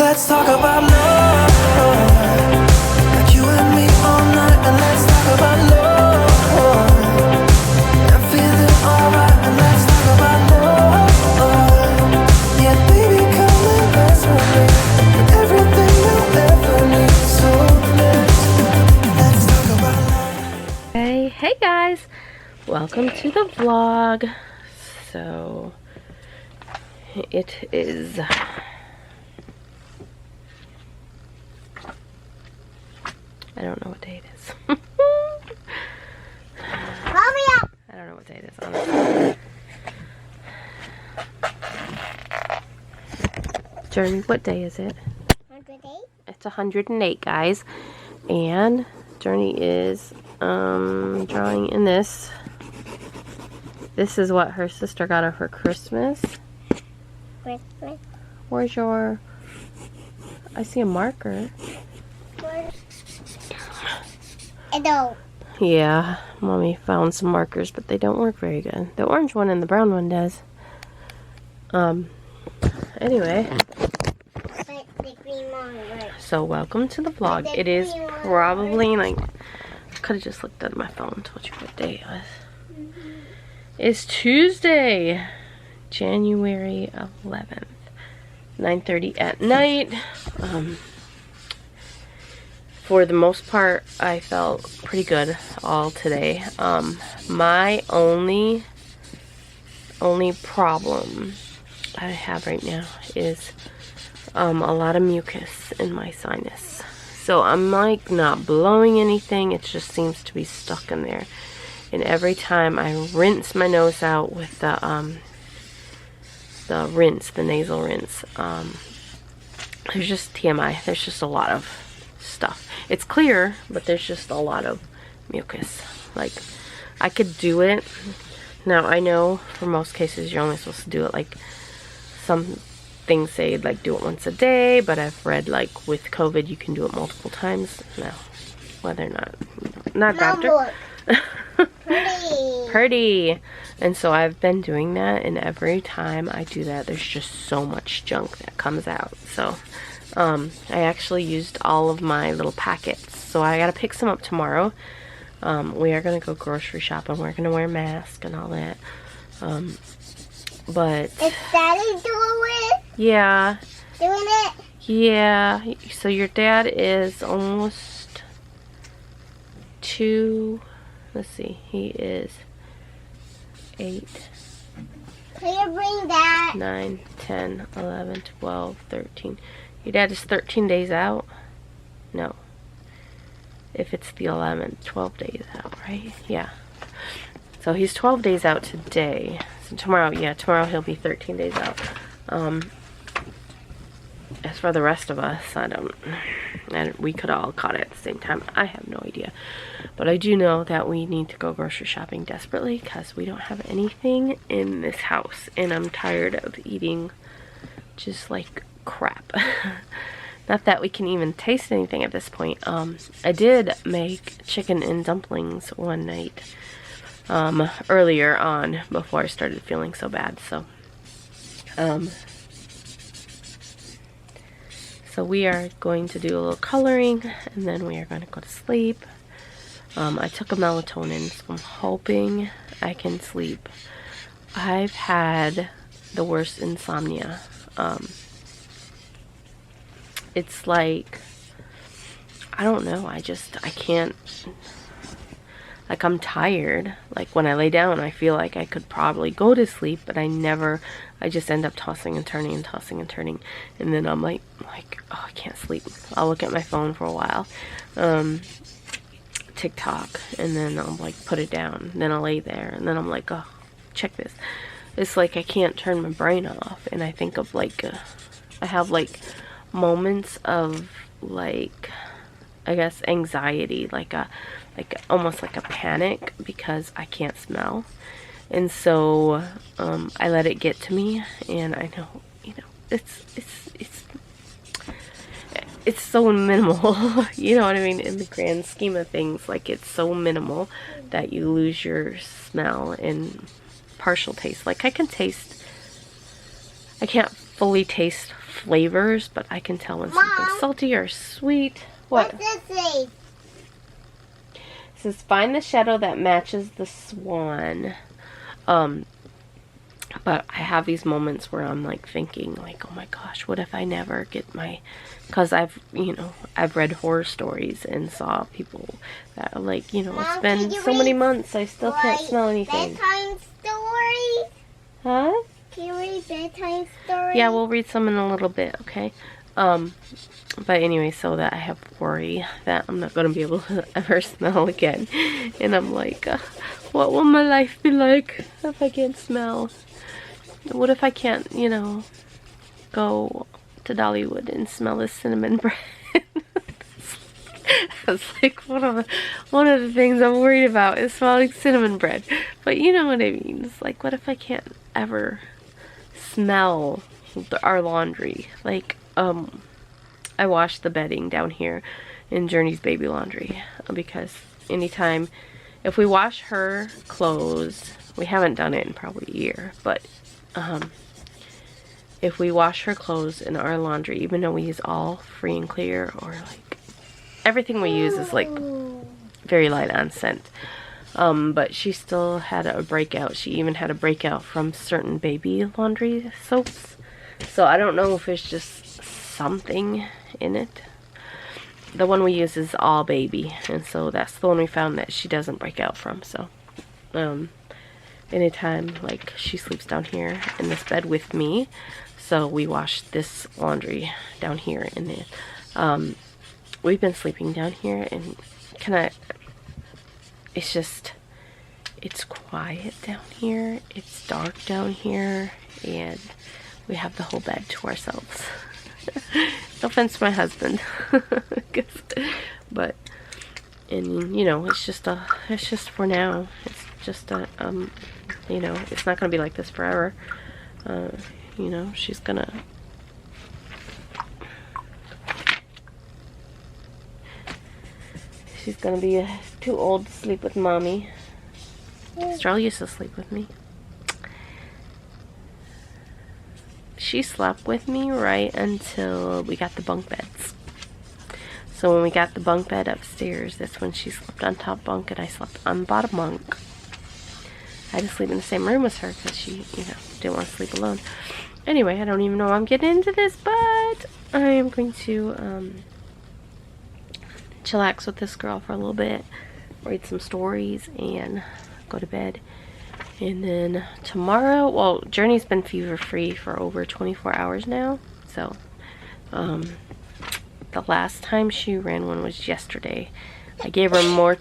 Let's talk about love, like you and me all night, and let's talk about love, and feeling alright, and let's talk about love. Yeah, baby, come and dance with me, with everything you'll ever need. So let's talk about love. Hey guys, welcome to the vlog. So it is I don't know what day it is. I don't know what day it is, honestly. Journey, what day is it? 108. It's 108, guys. And Journey is drawing in this. This is what her sister got her for Christmas. Christmas. Where's your... I see a marker. No. Yeah, Mommy found some markers, but they don't work very good. The orange one and the brown one does. Anyway. But the green one works. So welcome to the vlog. It is probably like... I could have just looked at my phone and told you what day it was. It's Tuesday, January 11th, 9:30 at night. For the most part, I felt pretty good all today. My only problem I have right now is a lot of mucus in my sinus. So I'm like not blowing anything, it just seems to be stuck in there. And every time I rinse my nose out with the nasal rinse, there's just TMI, there's just a lot of stuff. It's clear, but there's just a lot of mucus. Like, I could do it. Now, I know for most cases you're only supposed to do it, like, some things say, like, do it once a day, but I've read, like, with COVID, you can do it multiple times. No, whether or not, not doctor. Pretty. And so I've been doing that, and every time I do that, there's just so much junk that comes out. So, I actually used all of my little packets, so I gotta pick some up tomorrow. We are gonna go grocery shopping. We're gonna wear masks and all that. But Is Daddy doing it? Yeah. Doing it? Yeah. So your dad is almost 2. Let's see. He is 8. Can you bring that? 9, 10, 11, 12, 13. Your dad is 13 days out? No. If it's the 11th, 12 days out, right? Yeah. So he's 12 days out today. So tomorrow, yeah, tomorrow he'll be 13 days out. As for the rest of us, we could all caught it at the same time. I have no idea. But I do know that we need to go grocery shopping desperately because we don't have anything in this house. And I'm tired of eating just like crap. Not that we can even taste anything at this point. I did make chicken and dumplings one night earlier on before I started feeling so bad. So we are going to do a little coloring and then we are going to go to sleep. I took a melatonin, so I'm hoping I can sleep. I've had the worst insomnia. It's like, I don't know, I can't, like, I'm tired. Like, when I lay down, I feel like I could probably go to sleep, but I just end up tossing and turning and tossing and turning. And then I'm like, oh, I can't sleep. I'll look at my phone for a while, TikTok, and then I'll, like, put it down. And then I'll lay there, and then I'm like, oh, check this. It's like I can't turn my brain off, and I think of, like, I have, like, moments of, like, I guess anxiety, like almost like a panic because I can't smell. And so I let it get to me, and I know, you know, it's so minimal. You know what I mean? In the grand scheme of things, like, it's so minimal that you lose your smell and partial taste. Like, I can't fully taste flavors, but I can tell when Mom. something's salty or sweet. What? What's this say? It says find the shadow that matches the swan. But I have these moments where I'm like thinking like, oh my gosh, what if I never get my, because I've, you know, I've read horror stories and saw people that are like, you know, Mom, it's been can you so many read, months, I still can't smell anything. Bedtime stories? Huh? Can you read bedtime stories? Yeah, we'll read some in a little bit, okay? But anyway, so that I have worry that I'm not going to be able to ever smell again. And I'm like, what will my life be like if I can't smell? What if I can't, you know, go to Dollywood and smell the cinnamon bread? That's like one of the things I'm worried about is smelling cinnamon bread. But you know what I mean. It's like, what if I can't ever smell our laundry? Like, I wash the bedding down here in Journey's baby laundry because anytime, if we wash her clothes, we haven't done it in probably a year, but if we wash her clothes in our laundry, even though we use all free and clear, or like everything we use is like very light on scent, but she still had a breakout. She even had a breakout from certain baby laundry soaps, so I don't know if it's just something in it. The one we use is all baby, and so that's the one we found that she doesn't break out from. So anytime like she sleeps down here in this bed with me, so we wash this laundry down here, and then we've been sleeping down here, and it's quiet down here, it's dark down here, and we have the whole bed to ourselves. No offense to my husband. But, and you know, it's just for now. It's just a, you know, it's not gonna be like this forever. You know, she's gonna be too old to sleep with mommy. Starla used to sleep with me. She slept with me right until we got the bunk beds. So when we got the bunk bed upstairs, that's when she slept on top bunk and I slept on bottom bunk. I had to sleep in the same room as her because she, you know, didn't want to sleep alone. Anyway, I don't even know why I'm getting into this, but I am going to chillax with this girl for a little bit, read some stories, and go to bed. And then tomorrow, well, Journey's been fever-free for over 24 hours now. So, the last time she ran one was yesterday. I gave her more,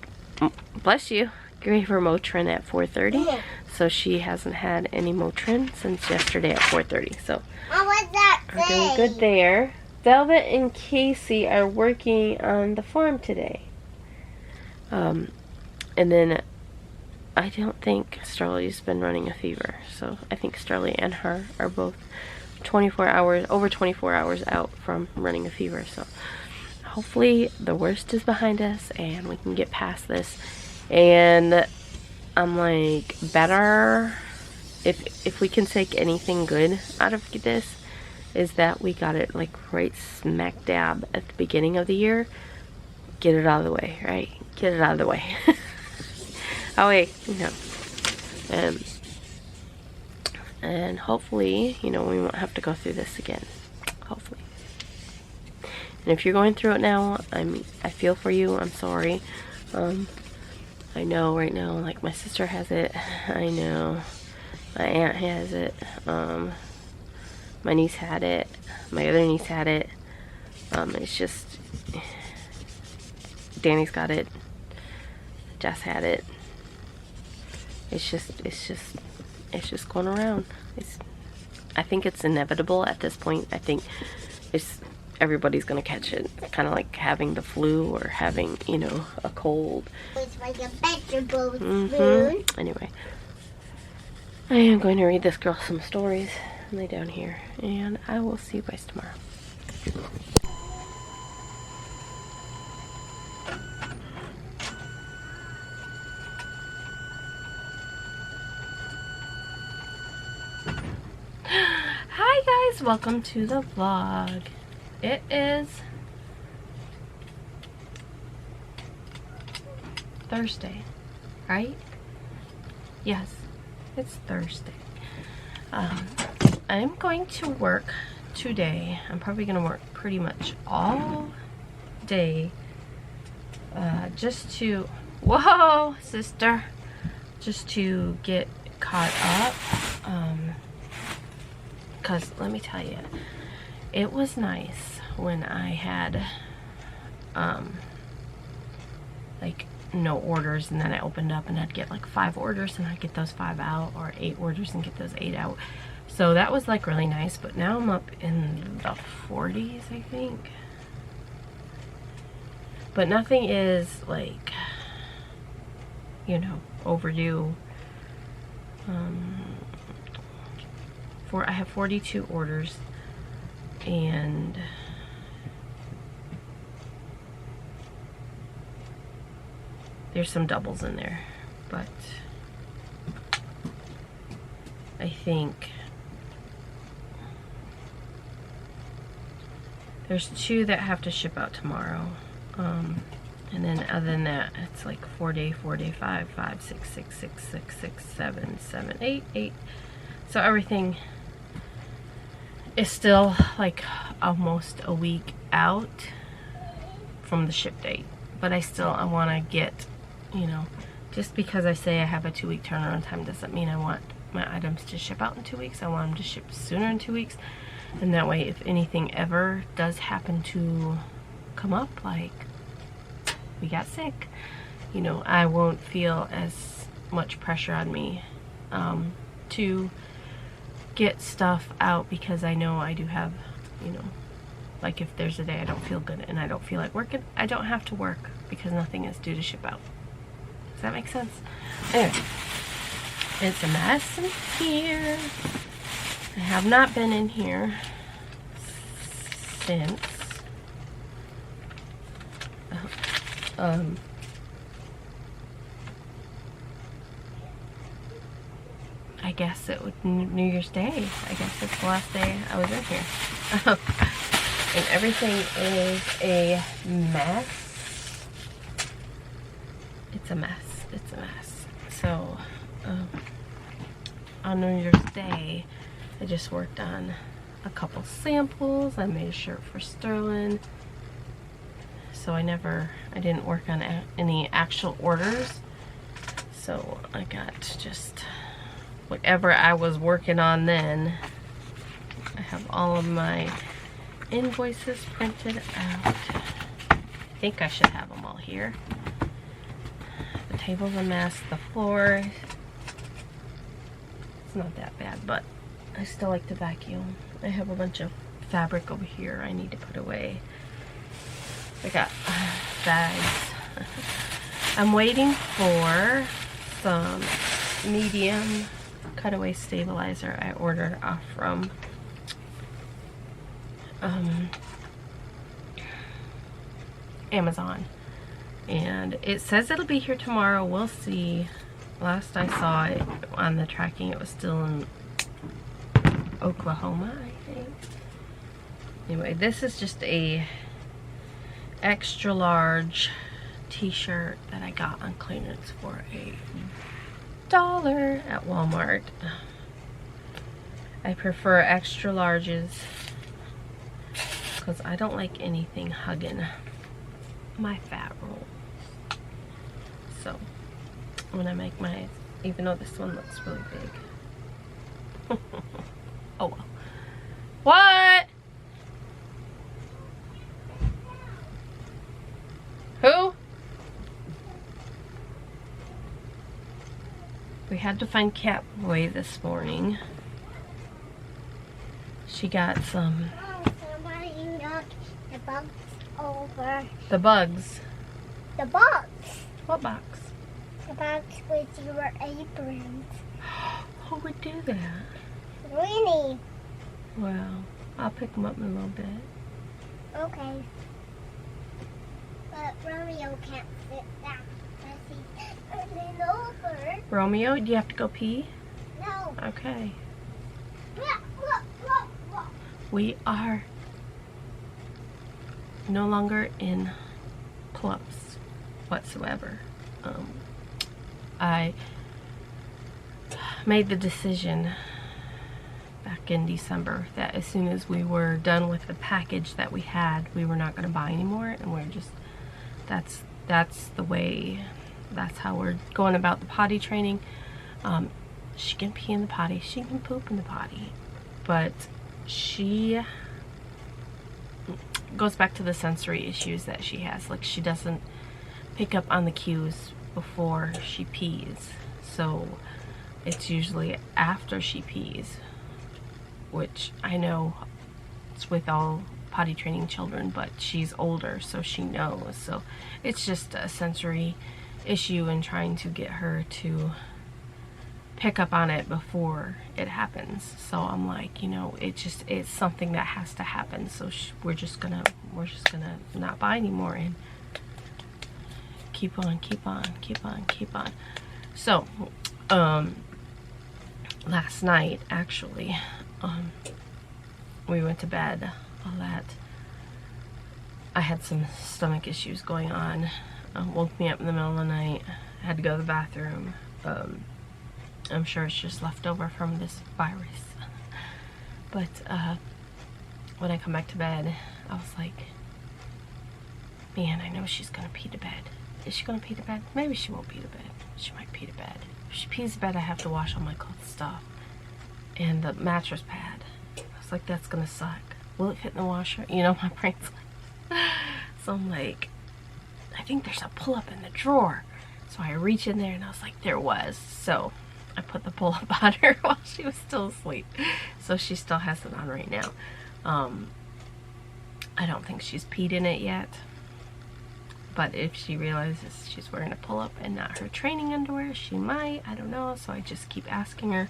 bless you, gave her Motrin at 4:30. So she hasn't had any Motrin since yesterday at 4:30. So, What was that we're doing good there. Velvet and Casey are working on the farm today. And then I don't think Starly's been running a fever, so I think Starly and her are both 24 hours, over 24 hours out from running a fever. So hopefully the worst is behind us and we can get past this. And I'm like, better if we can take anything good out of this, is that we got it like right smack dab at the beginning of the year. Get it out of the way, right? Get it out of the way. Oh wait, no. And hopefully, you know, we won't have to go through this again. Hopefully. And if you're going through it now, I feel for you. I'm sorry. I know right now, like my sister has it. I know my aunt has it. My niece had it. My other niece had it. It's just Danny's got it. Jess had it. It's just going around. I think it's inevitable at this point. I think everybody's gonna catch it. It's kind of like having the flu or having, you know, a cold. It's like a vegetable spoon. Anyway, I am going to read this girl some stories and lay down here, and I will see you guys tomorrow. welcome to the vlog. It is Thursday, right? Yes, it's Thursday. I'm going to work today. I'm probably going to work pretty much all day just to, whoa, sister, just to get caught up. Because let me tell you, it was nice when I had like no orders, and then I opened up and I'd get like 5 orders and I'd get those 5 out, or 8 orders and get those 8 out. So that was like really nice. But now I'm up in the 40s, I think. But nothing is like, you know, overdue. I have 42 orders, and there's some doubles in there, but I think there's 2 that have to ship out tomorrow. And then other than that, it's like 4 day, 5, 5, 6, 6, 6, 6, 6, 7, 7, 8, 8. So everything is still like almost a week out from the ship date. But I want to get, you know, just because I say I have a 2-week turnaround time doesn't mean I want my items to ship out in 2 weeks. I want them to ship sooner in 2 weeks. And that way, if anything ever does happen to come up, like we got sick, you know, I won't feel as much pressure on me to get stuff out, because I know I do have, you know, like if there's a day I don't feel good and I don't feel like working, I don't have to work because nothing is due to ship out. Does that make sense? Anyway, it's a mess in here. I have not been in here since I guess it was New Year's Day. I guess it's the last day I was in here. And everything is a mess. It's a mess. It's a mess. So, on New Year's Day, I just worked on a couple samples. I made a shirt for Sterling. So I didn't work on any actual orders. So I got just whatever I was working on then. I have all of my invoices printed out. I think I should have them all here. The table's a mess. The floor, it's not that bad, but I still like to vacuum. I have a bunch of fabric over here I need to put away. I got bags. I'm waiting for some medium cutaway stabilizer I ordered off from Amazon, and it says it'll be here tomorrow. We'll see. Last I saw it on the tracking, it was still in Oklahoma, I think. Anyway, this is just a extra large t-shirt that I got on clearance for $1 at Walmart. I prefer extra larges because I don't like anything hugging my fat rolls. So when I make my, even though this one looks really big. Oh well. What? Who? We had to find Catboy this morning. She got some. Oh, somebody knocked the bugs over. The bugs. The box. What box? The box with your aprons. Who would do that? Winnie. Well, I'll pick them up in a little bit. Okay. But Romeo can't fit that because he's turning over. Romeo, do you have to go pee? No. Okay. Look. we are no longer in pull-ups whatsoever. I made the decision back in December that as soon as we were done with the package that we had, we were not going to buy anymore, and we're just, that's the way, that's how we're going about the potty training. She can pee in the potty, she can poop in the potty, but she goes back to the sensory issues that she has. Like, she doesn't pick up on the cues before she pees, so it's usually after she pees, which I know it's with all potty training children, but she's older, so she knows. So it's just a sensory issue and trying to get her to pick up on it before it happens. So I'm like, you know, it's something that has to happen. So we're just gonna not buy anymore and keep on. So last night, actually, we went to bed. All that, I had some stomach issues going on. Woke me up in the middle of the night. I had to go to the bathroom. I'm sure it's just left over from this virus. But when I come back to bed, I was like, man, I know she's gonna pee to bed. Is she gonna pee to bed? Maybe she won't pee to bed. She might pee to bed. If she pees to bed, I have to wash all my clothes stuff. And the mattress pad. I was like, that's gonna suck. Will it fit in the washer? You know, my brain's like, so I'm like, I think there's a pull-up in the drawer. So I reach in there and I was like, there was. So I put the pull-up on her while she was still asleep. So she still has it on right now. I don't think she's peed in it yet. But if she realizes she's wearing a pull-up and not her training underwear, she might. I don't know. So I just keep asking her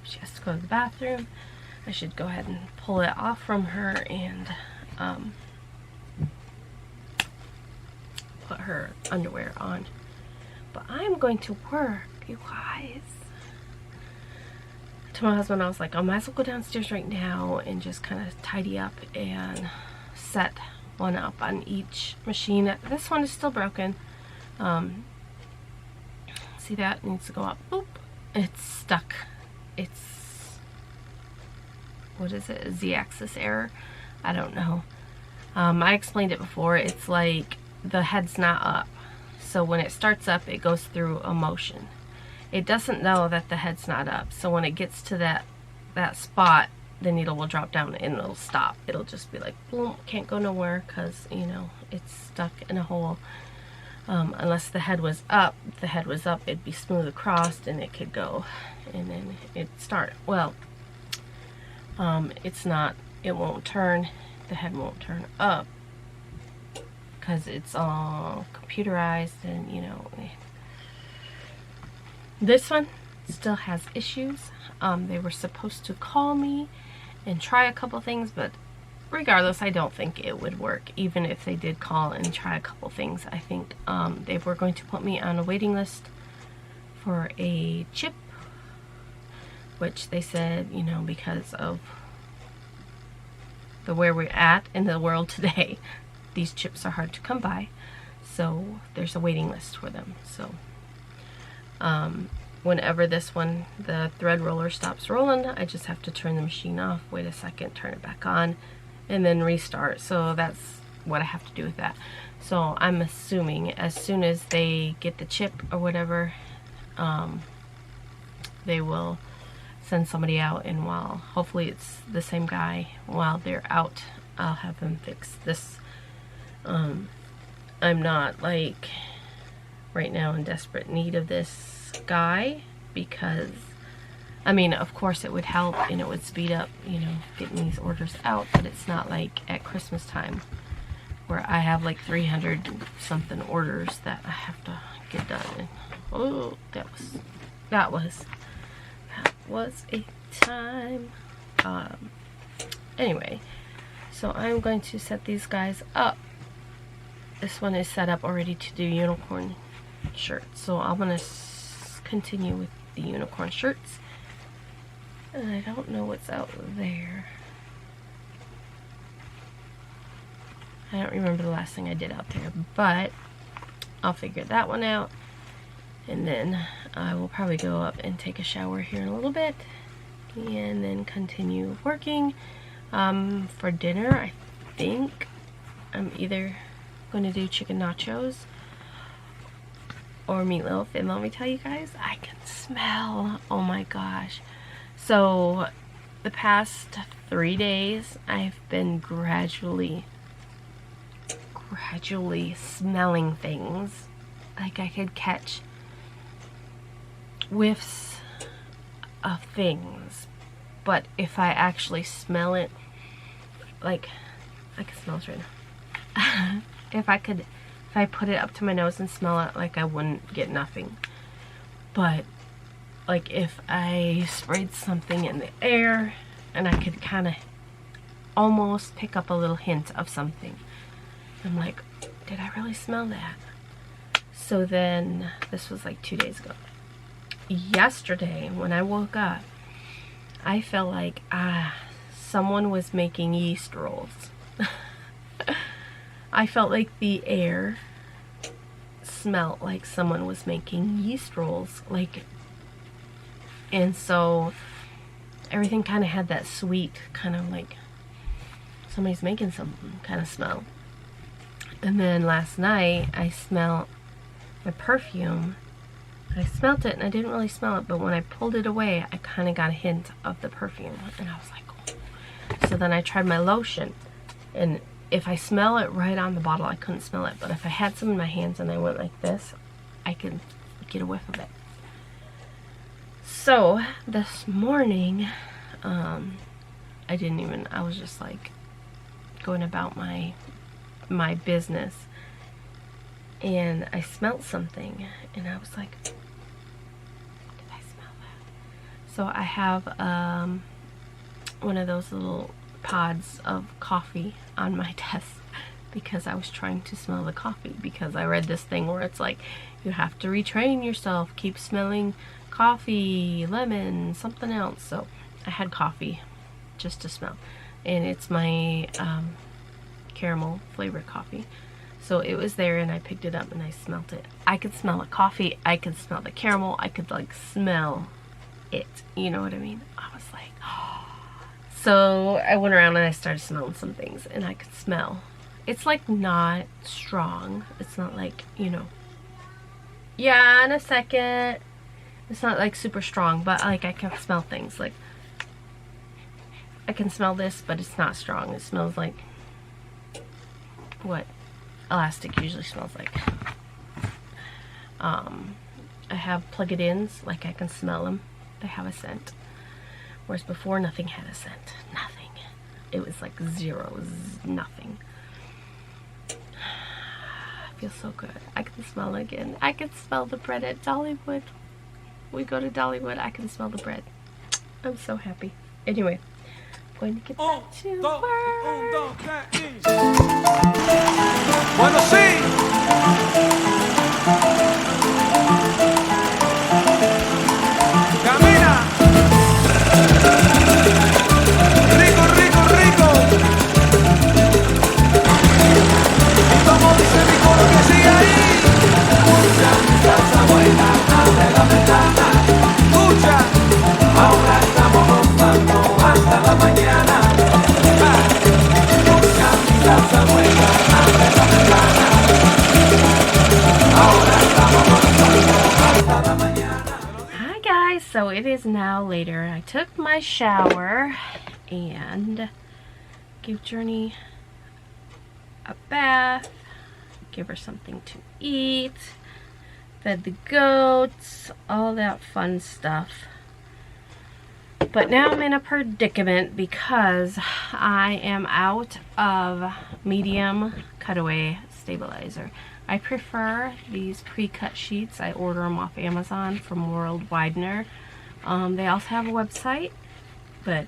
if she has to go to the bathroom. I should go ahead and pull it off from her and put her underwear on. But I'm going to work, you guys. To my husband, I was like, I might as well go downstairs right now and just kind of tidy up and set one up on each machine. This one is still broken. See that? It needs to go up. Oop. It's stuck. It's, what is it? A Z-axis error? I don't know. I explained it before. It's like the head's not up. So when it starts up, it goes through a motion. It doesn't know that the head's not up. So when it gets to that spot, the needle will drop down and it'll stop. It'll just be like, boom, can't go nowhere because, you know, it's stuck in a hole. Unless the head was up, if the head was up, it'd be smooth across and it could go. And then it'd start. Well, it's not, it won't turn, the head won't turn up because it's all computerized and, you know. This one still has issues. They were supposed to call me and try a couple things, but regardless, I don't think it would work. Even if they did call and try a couple things, I think they were going to put me on a waiting list for a chip, which they said, you know, because of the where we're at in the world today, these chips are hard to come by, so there's a waiting list for them. So whenever this one, the thread roller stops rolling, I just have to turn the machine off, wait a second, turn it back on, and then restart. So that's what I have to do with that. So I'm assuming as soon as they get the chip or whatever, they will send somebody out, and while hopefully it's the same guy, while they're out, I'll have them fix this. I'm not like right now in desperate need of this guy, because I mean, of course it would help and it would speed up, you know, getting these orders out, but it's not like at Christmas time where I have like 300 something orders that I have to get done. And, oh, that was a time. Anyway, so I'm going to set these guys up. This one is set up already to do unicorn shirts, so I'm gonna continue with the unicorn shirts. And I don't know what's out there. I don't remember the last thing I did out there, but I'll figure that one out. And then I will probably go up and take a shower here in a little bit and then continue working. For dinner, I think I'm either going to do chicken nachos or meatloaf. And let me tell you guys, I can smell, oh my gosh. So the past 3 days, I've been gradually smelling things. Like I could catch whiffs of things, but if I actually smell it, like I can smell it right now. if I put it up to my nose and smell it, like I wouldn't get nothing. But like if I sprayed something in the air and I could kind of almost pick up a little hint of something, I'm like, did I really smell that? So then, this was like 2 days ago. Yesterday, when I woke up, I felt like, someone was making yeast rolls. I felt like the air smelled like someone was making yeast rolls. And so, everything kind of had that sweet, kind of like somebody's making something kind of smell. And then last night, I smelled my perfume. I smelled it and I didn't really smell it, but when I pulled it away, I kind of got a hint of the perfume. And I was like, oh. So then I tried my lotion. And if I smell it right on the bottle, I couldn't smell it. But if I had some in my hands and I went like this, I could get a whiff of it. So this morning, I was just like going about my business, and I smelled something and I was like, did I smell that? So I have one of those little pods of coffee on my desk because I was trying to smell the coffee, because I read this thing where it's like you have to retrain yourself, keep smelling coffee, lemon, something else. So I had coffee just to smell, and it's my caramel flavored coffee. So it was there and I picked it up and I smelled it. I could smell the coffee, I could smell the caramel, I could like smell it. You know what I mean? I was like, oh. So I went around and I started smelling some things and I could smell. It's like not strong. It's not like, you know, yeah, in a second. It's not like super strong, but like I can smell things. Like I can smell this, but it's not strong. It smells like what elastic usually smells like. I have plug-it-ins, like I can smell them. They have a scent. Whereas before, nothing had a scent. Nothing. It was like zeros, nothing. I feel so good. I can smell again. I can smell the bread at Dollywood. We go to Dollywood, I can smell the bread. I'm so happy. Anyway, I'm going to get back to work. Bueno, sí. Camina. Rico, rico, rico. Y como dice mi coro que sigue ahí. Escucha mi salsa buena, abre la ventana. Escucha. Ahora estamos gozando hasta la mañana. Escucha mi salsa buena, abre la ventana. Ahora estamos gozando hasta la mañana. Hi guys, so it is now later. I took my shower and gave Journey a bath, give her something to eat, fed the goats, all that fun stuff. But now I'm in a predicament because I am out of medium cutaway stabilizer. I prefer these pre-cut sheets. I order them off Amazon from World Widener. They also have a website, but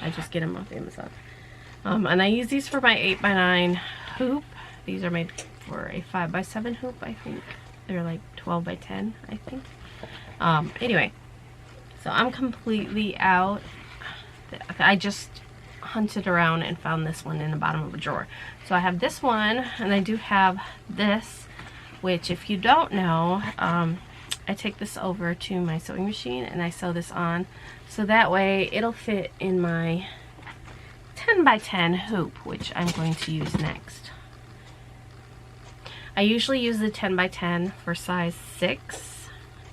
I just get them off Amazon. And I use these for my 8x9 hoop. These are made for a 5x7 hoop, I think. They're like 12x10, I think. Anyway, so I'm completely out. I just hunted around and found this one in the bottom of a drawer. So I have this one, and I do have this, which if you don't know, I take this over to my sewing machine and I sew this on, so that way it'll fit in my 10 by 10 hoop, which I'm going to use next. I usually use the 10 by 10 for size 6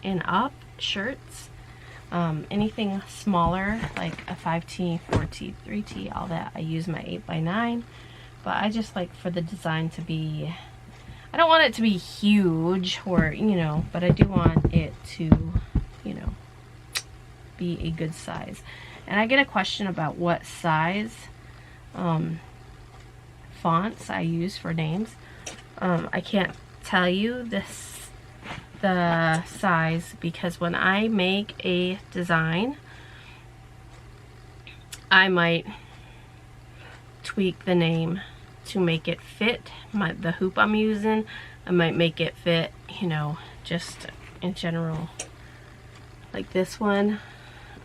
and up shirts. Anything smaller, like a 5T, 4T, 3T, all that, I use my 8 by 9. But I just like for the design to be, I don't want it to be huge, or, you know, but I do want it to, you know, be a good size. And I get a question about what size fonts I use for names. I can't tell you the size, because when I make a design, I might tweak the name to make it fit the hoop I'm using. I might make it fit, you know, just in general. Like this one,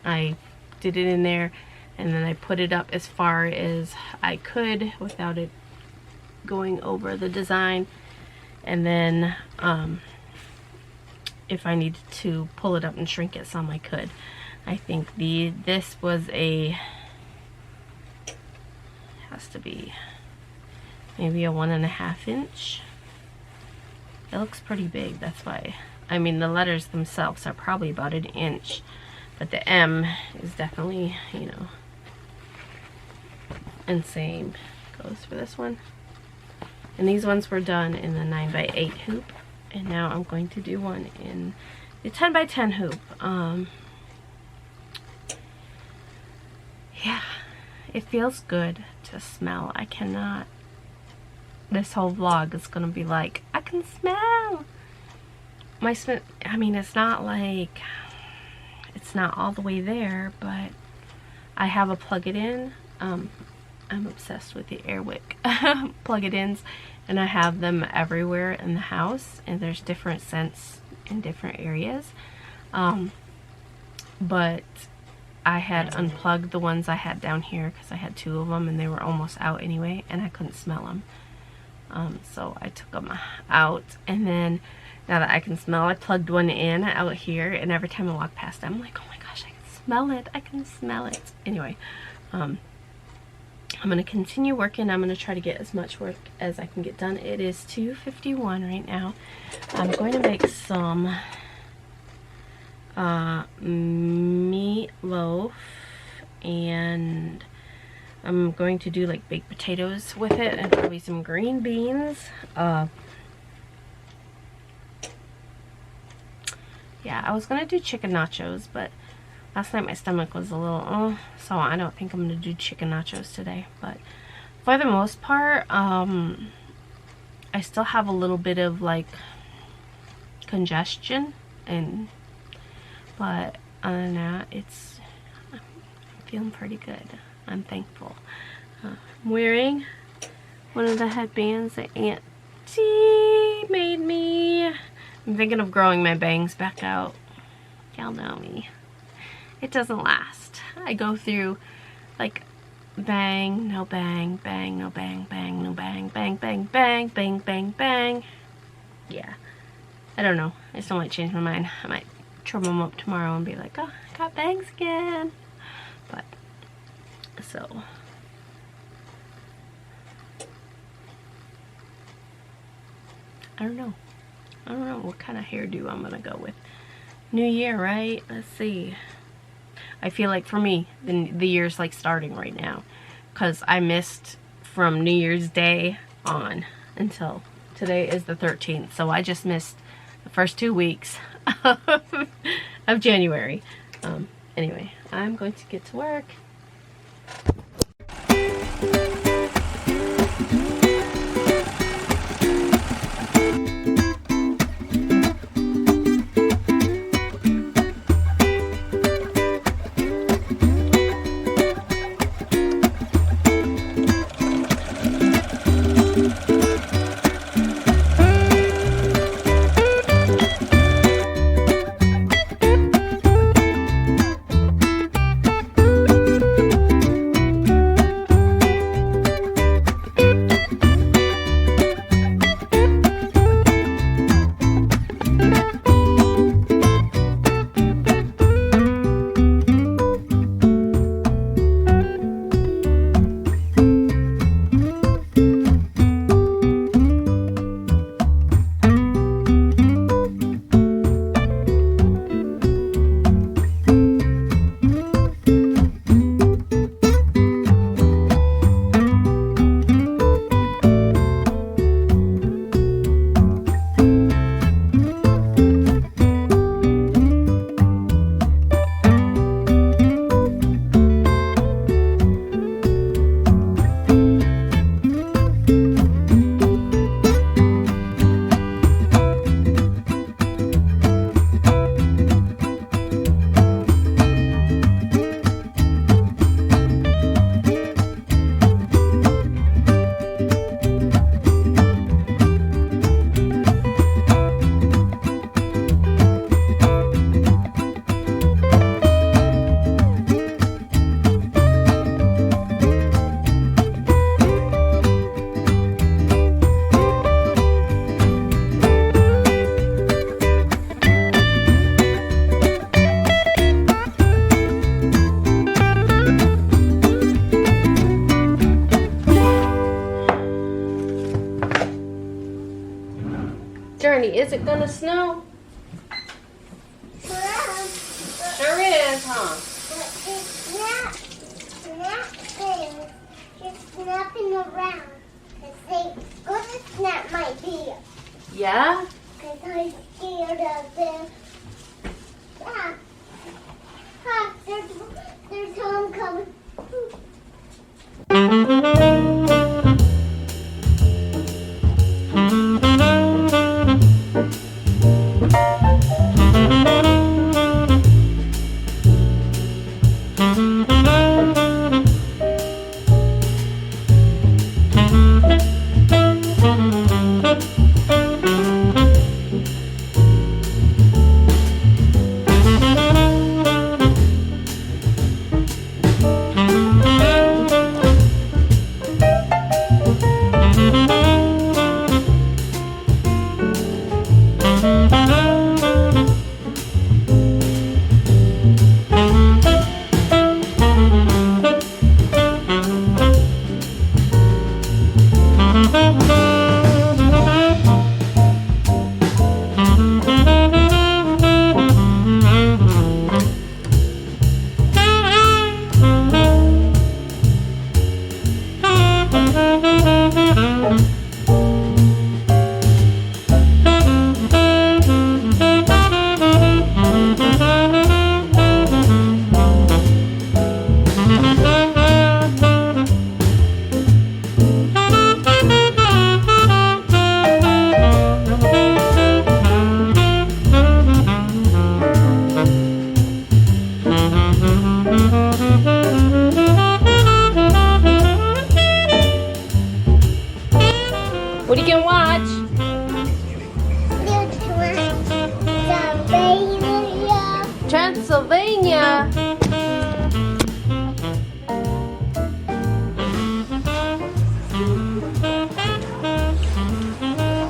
I did it in there, and then I put it up as far as I could without it going over the design. And then if I needed to pull it up and shrink it some, I could. I think this was has to be maybe a 1.5 inch. It looks pretty big, that's why. I mean, the letters themselves are probably about 1 inch, but the M is definitely, you know. And same goes for this one. And these ones were done in the 9 by 8 hoop, and now I'm going to do one in the 10 by 10 hoop. Yeah, it feels good to smell. I cannot, this whole vlog is gonna be like, I can smell my smell. I mean, it's not like, it's not all the way there, but I have a plug it in. I'm obsessed with the Airwick plug it ins, and I have them everywhere in the house, and there's different scents in different areas. But I had unplugged the ones I had down here because I had 2 of them and they were almost out anyway, and I couldn't smell them. So I took them out, and then now that I can smell, I plugged one in out here, and every time I walk past it, I'm like, oh my gosh, I can smell it, I can smell it. Anyway, I'm going to continue working. I'm going to try to get as much work as I can get done. It is 2:51 right now. I'm going to make some meatloaf, and I'm going to do like baked potatoes with it, and probably some green beans. Yeah, I was going to do chicken nachos, but last night my stomach was a little, so I don't think I'm going to do chicken nachos today. But for the most part, I still have a little bit of like congestion, but other than that, I'm feeling pretty good. I'm thankful. I'm wearing one of the headbands that Auntie made me. I'm thinking of growing my bangs back out. Y'all know me. It doesn't last. I go through like bang, no bang, bang, no bang, bang, no bang, bang, bang, bang, bang, bang, bang. Yeah. I don't know. I still might change my mind. I might trim them up tomorrow and be like, oh, I got bangs again. But, so. I don't know. I don't know what kind of hairdo I'm gonna go with. New year, right? Let's see. I feel like for me, the year's like starting right now, because I missed from New Year's Day on until today is the 13th. So I just missed the first 2 weeks of January. Anyway, I'm going to get to work. Journey, is it gonna snow? Well, Sure is, huh? but it's snapping around. Cause they gonna snap my beard. Yeah? Cause I'm scared of them. Ah, ah, there's homecoming. What are you gonna watch? Transylvania.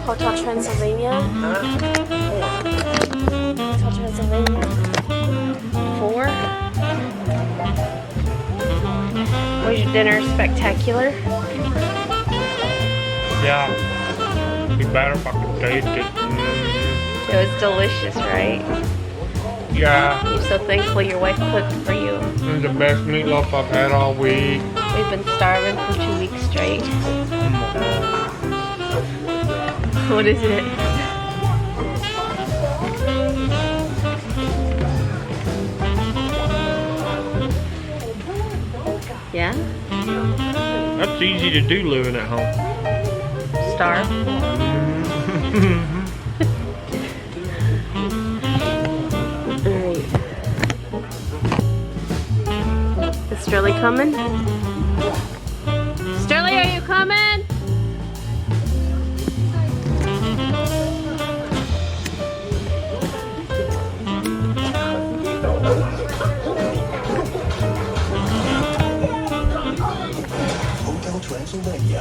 Hotel Transylvania. Hotel Transylvania. 4. Was your dinner spectacular? Yeah. You better fucking taste it. It was delicious, right? Yeah. You're so thankful your wife cooked for you. It's the best meatloaf I've had all week. We've been starving for 2 weeks straight. What is it? Yeah? That's easy to do living at home. Starve? Alright. Is Swirly coming? Swirly, are you coming?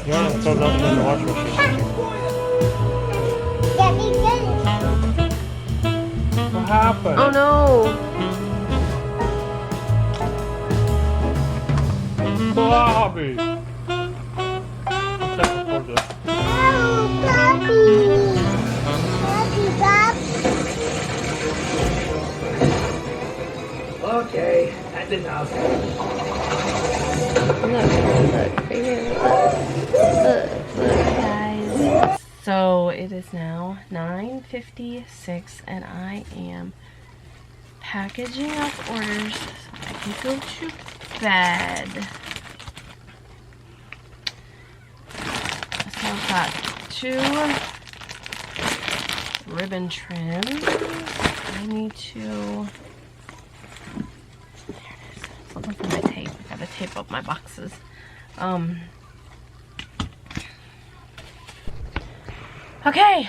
Yeah, throw nothing in the washing machine. What happened? Oh no! Bobby! Okay, that's enough. Look, right here. Look, guys. So it is now 9:56 and I am packaging up orders so I can go to bed. So I've got 2 ribbon trims. I need to... Looking for my tape. I gotta tape up my boxes. Okay.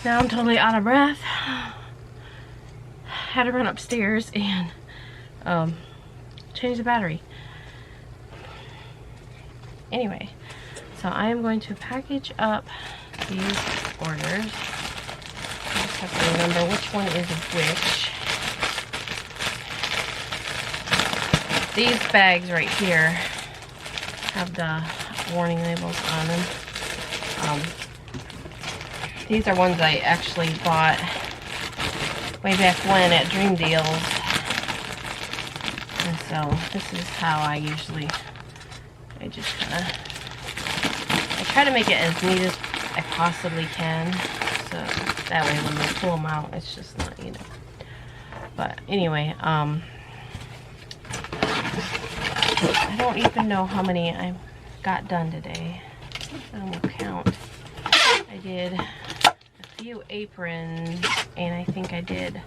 Now I'm totally out of breath. Had to run upstairs and change the battery. Anyway, so I am going to package up these orders. I just have to remember which one is which. These bags right here have the warning labels on them. These are ones I actually bought way back when at Dream Deals. And so this is how I usually, I try to make it as neat as I possibly can. So that way when I pull them out, it's just not, you know. But anyway, I don't even know how many I got done today. I will count. I did a few aprons, and I think I did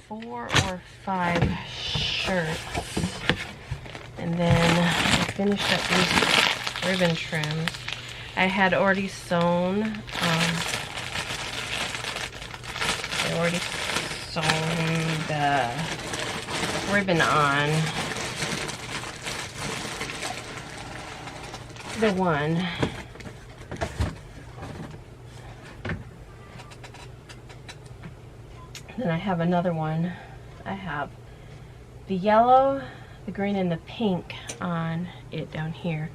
4 or 5 shirts. And then I finished up these ribbon trims. I had already sewn, the ribbon on the one. Then I have another one. I have the yellow, the green, and the pink on it down here.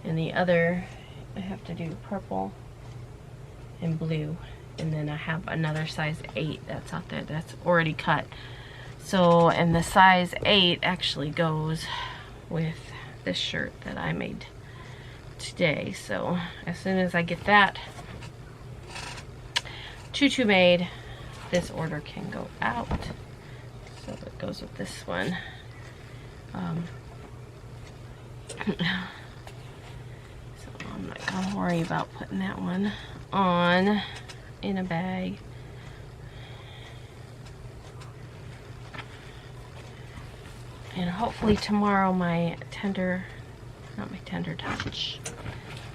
And the other, I have to do purple and blue. And then I have another size 8 that's out there that's already cut. So, and the size 8 actually goes with this shirt that I made today. So as soon as I get that tutu made, this order can go out. So it goes with this one. So I'm not gonna worry about putting that one on in a bag. And hopefully tomorrow my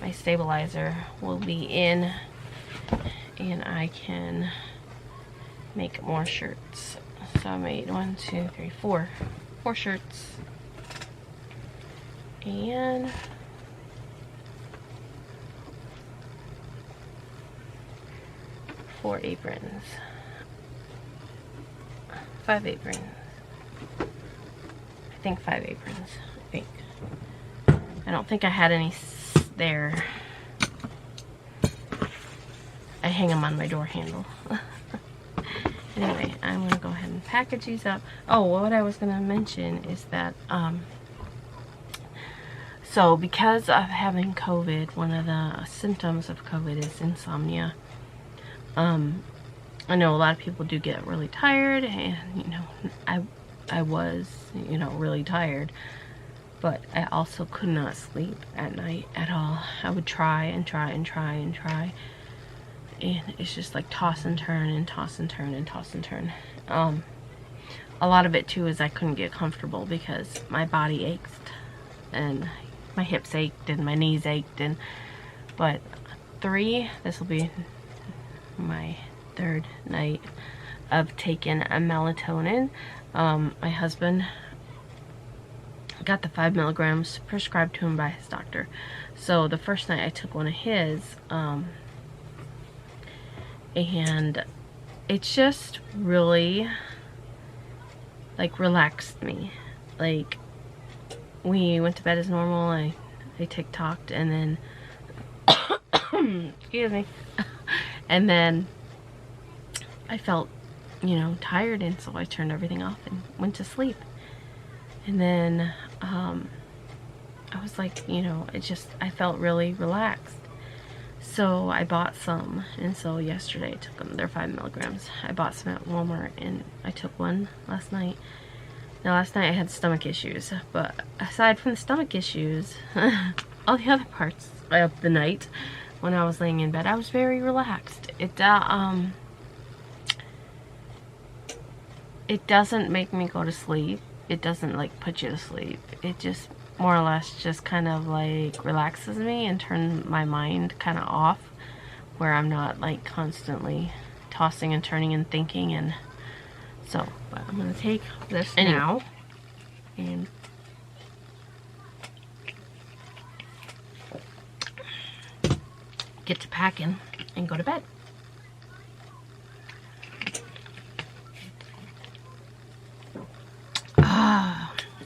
my stabilizer will be in, and I can make more shirts. So I made 4 shirts and 4 aprons, 5 aprons. I think 5 aprons. I don't think I had any there. I hang them on my door handle. Anyway, I'm gonna go ahead and package these up. Oh, what I was gonna mention is that so because of having COVID, one of the symptoms of COVID is insomnia. I know a lot of people do get really tired, and you know, I was, you know, really tired, but I also could not sleep at night at all. I would try and try and try and try, and it's just like toss and turn and toss and turn and toss and turn. A lot of it too is I couldn't get comfortable because my body ached and my hips ached and my knees ached, and but this will be my 3rd night of taking a melatonin. My husband got the 5 milligrams prescribed to him by his doctor. So the first night I took one of his, and it just really like relaxed me. Like, we went to bed as normal. I TikToked, and then excuse me, and then I felt, you know, tired, and so I turned everything off and went to sleep. And then I was like, you know, I felt really relaxed. So I bought some, and so yesterday I took them. They're 5 milligrams. I bought some at Walmart, and I took one last night. Now last night I had stomach issues, but aside from the stomach issues, all the other parts of the night when I was laying in bed, I was very relaxed. It doesn't make me go to sleep. It doesn't like put you to sleep. It just more or less just kind of like relaxes me and turns my mind kind of off, where I'm not like constantly tossing and turning and thinking. And so, but I'm gonna take this now and get to packing and go to bed.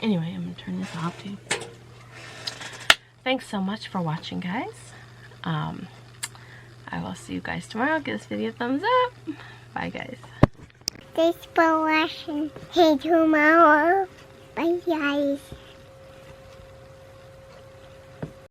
Anyway, I'm gonna turn this off too. Thanks so much for watching, guys. I I will see you guys tomorrow. Give this video a thumbs up. Bye, guys. Thanks for watching. Hey, tomorrow. Bye, guys.